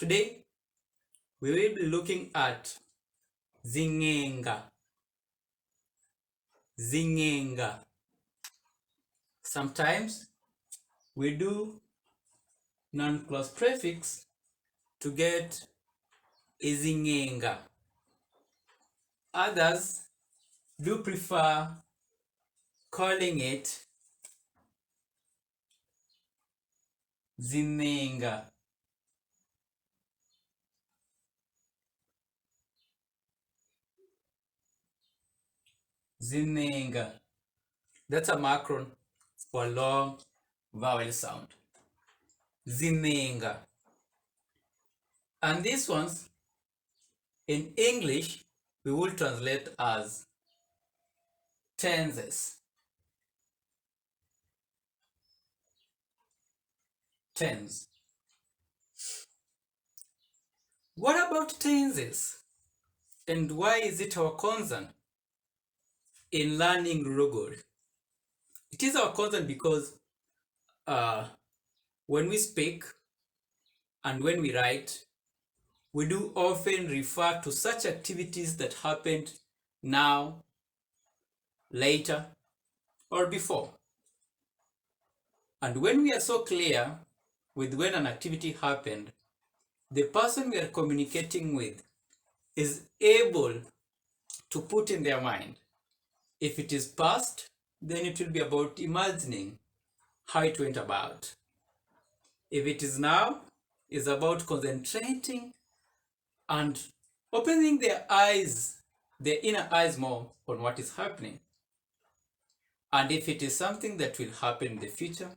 Today, we will be looking at Zing'inga. Zing'inga. Sometimes we do non-clause prefix to get a Zing'inga. Others do prefer calling it Zing'inga. Zing'inga. That's a macron for a long vowel sound. Zing'inga. And these ones, in English, we will translate as tenses. Tense. What about tenses? And why is it our concern in learning Rogoori? It is our concern because when we speak and when we write, we do often refer to such activities that happened now, later, or before. And when we are so clear with when an activity happened, the person we are communicating with is able to put in their mind. If it is past, then it will be about imagining how it went about. If it is now, it's about concentrating and opening their eyes, their inner eyes more on what is happening. And if it is something that will happen in the future,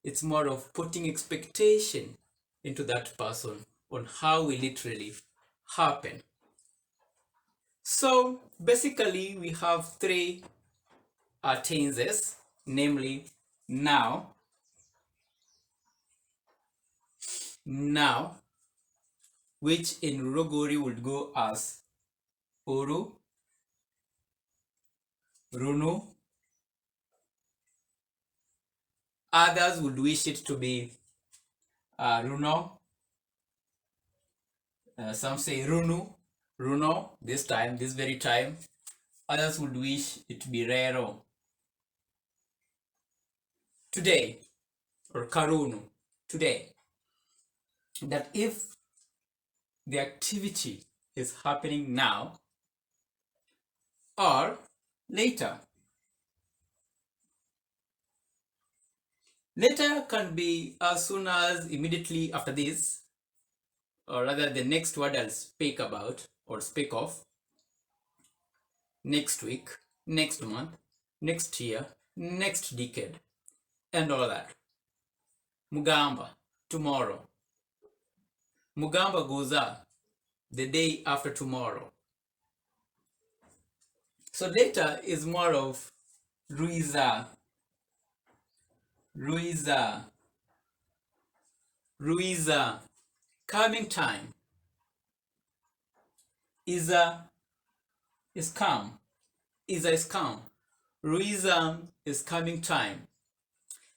it's more of putting expectation into that person on how will it really happen. So basically we have three tenses, namely now, which in Rogoori would go as Uru, Runu. Others would wish it to be Runo. Some say Runo, this very time. Others would wish it to be Rero. Today, or Karunu, today. That if the activity is happening now or later. Later can be as soon as immediately after this, or rather the next word I'll speak about or speak of, next week, next month, next year, next decade, and all that. Mugamba, tomorrow. Mugamba goza, the day after tomorrow. So later is more of Ruizā, coming time. Iza is come. Iza is come. Ruizā is coming time.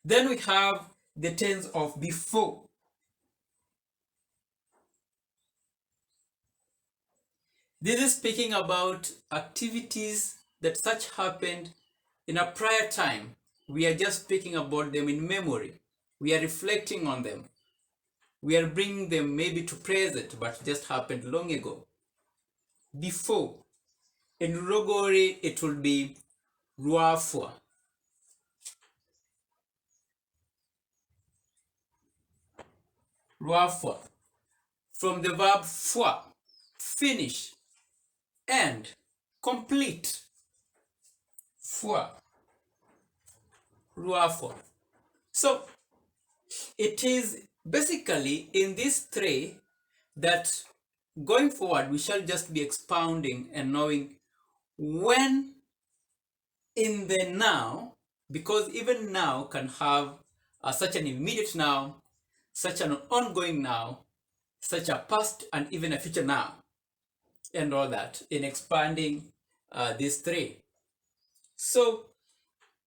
Then we have the tense of before. This is speaking about activities that such happened in a prior time. We are just speaking about them in memory. We are reflecting on them. We are bringing them maybe to present, but just happened long ago. Before. In Rogoori, it will be Ruafwa. Ruafwa. From the verb fwa, finish, end, complete. Fwa. Ruafwa. So it is basically in these three that going forward we shall just be expounding and knowing when in the now, because even now can have such an immediate now, such an ongoing now, such a past and even a future now, and all that in expanding these three. So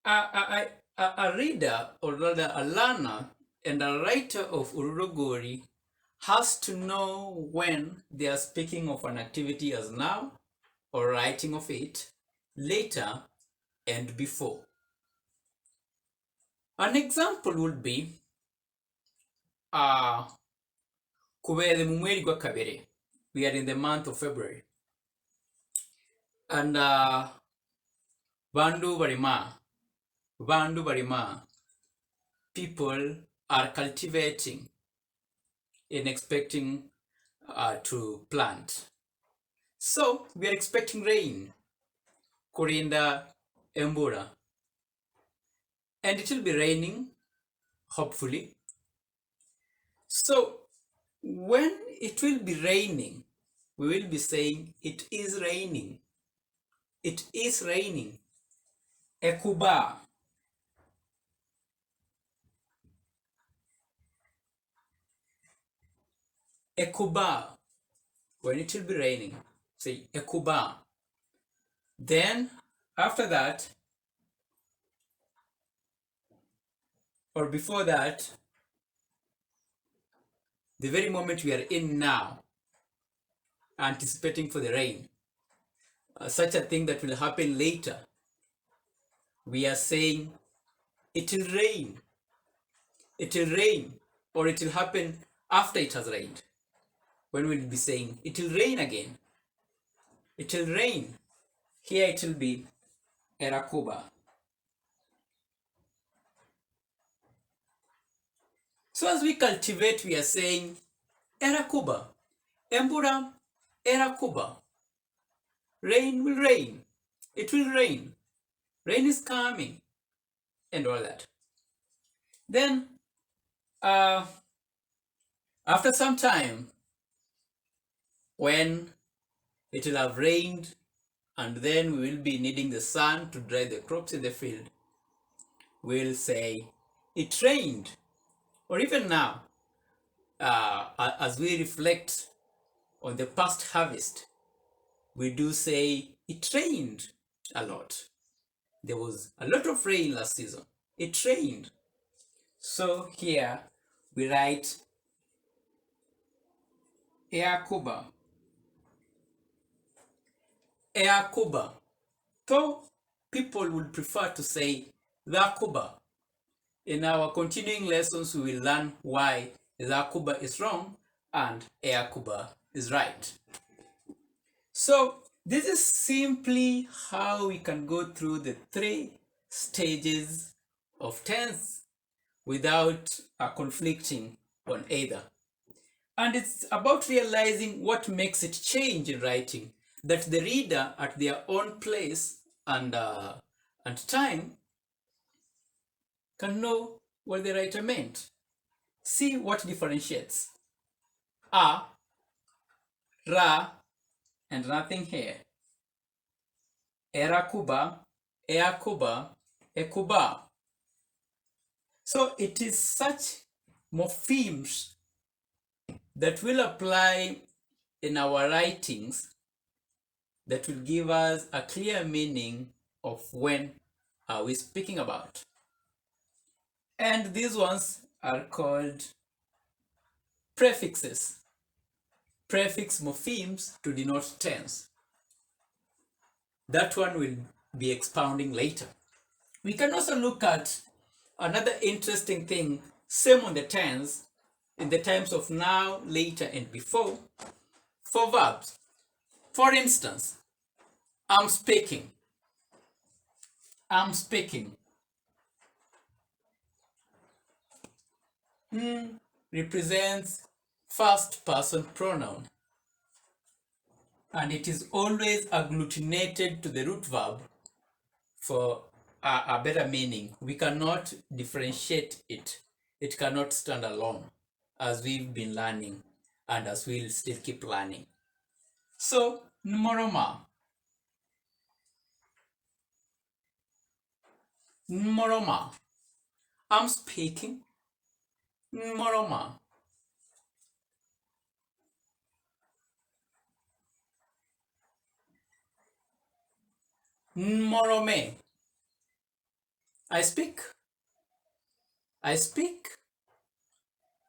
a reader, or rather a learner and a writer of Rogoori has to know when they are speaking of an activity as now or writing of it later and before. An example would be kubeere mu mwezi gwa kabiri. We are in the month of February. And bandu barima, people are cultivating and expecting to plant. So we are expecting rain, kurinda embura, and it will be raining, hopefully. So when it will be raining, we will be saying it is raining. It is raining. Ekuba. Ekuba. When it will be raining, say ekuba. Then after that, or before that, the very moment we are in now, anticipating for the rain, such a thing that will happen later, we are saying it will rain. It will rain, or it will happen after it has rained. When we'll be saying it will rain again. It will rain. Here it will be erakuba. So as we cultivate, we are saying erakuba. Embura erakuba. Rain will rain. It will rain. Rain is coming. And all that. Then, after some time, when it will have rained, and then we will be needing the sun to dry the crops in the field, we'll say, it rained. Or even now, as we reflect on the past harvest, we do say, it rained a lot. There was a lot of rain last season. It rained. So here we write Eakuba. Eakuba. Though people would prefer to say Zakuba. In our continuing lessons, we will learn why Zakuba is wrong and Eakuba is right. So this is simply how we can go through the 3 stages of tense without conflicting on either. And it's about realizing what makes it change in writing, that the reader at their own place and time can know what the writer meant. See what differentiates a, ra, and nothing here. Erakuba, eakuba, ekuba. So it is such morphemes that will apply in our writings that will give us a clear meaning of when are we speaking about. And these ones are called prefixes. Prefix morphemes to denote tense. That one will be expounding later. We can also look at another interesting thing, same on the tense, in the times of now, later, and before, for verbs. For instance, I'm speaking. I'm speaking. Represents first person pronoun, and it is always agglutinated to the root verb for a better meaning. We cannot differentiate it. It cannot stand alone, as we've been learning and as we'll still keep learning. So, nmoroma. Nmoroma. I'm speaking. Nmoroma. Nmorome. I speak. I speak.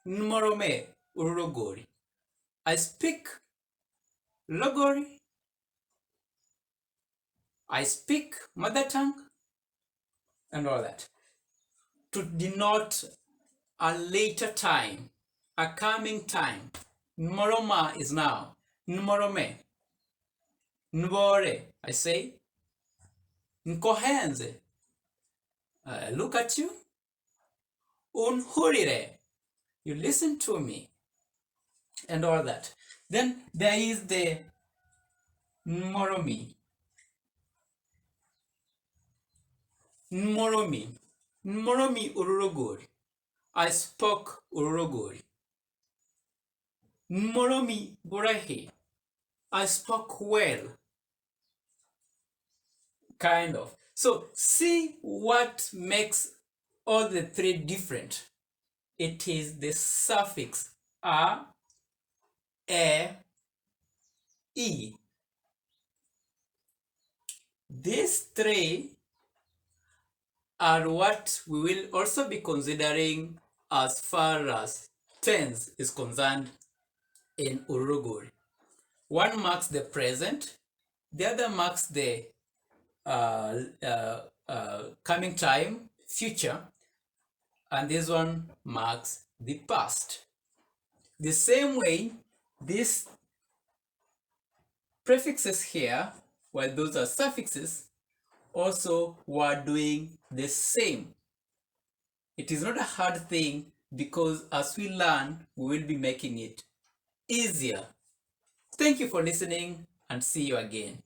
Nmorome. Rogoori. I speak Rogoori. I speak mother tongue, and all that. To denote a later time, a coming time. Nmoroma is now. Nmorome. Nbore, I say. Nkohenze. Look at you. Unhurire. You listen to me. And all that. Then there is the Nmoromi. Nmoromi. Nmoromi Ururogori. I spoke Ururogori. Nmoromi Burahi. I spoke well. Kind of. So see what makes all the three different. It is the suffix a, e. These three are what we will also be considering as far as tense is concerned in Uruguri. One marks the present, the other marks the coming time, future, and this one marks the past. The same way, these prefixes here, while those are suffixes, also were doing the same. It is not a hard thing because as we learn, we will be making it easier. Thank you for listening and see you again.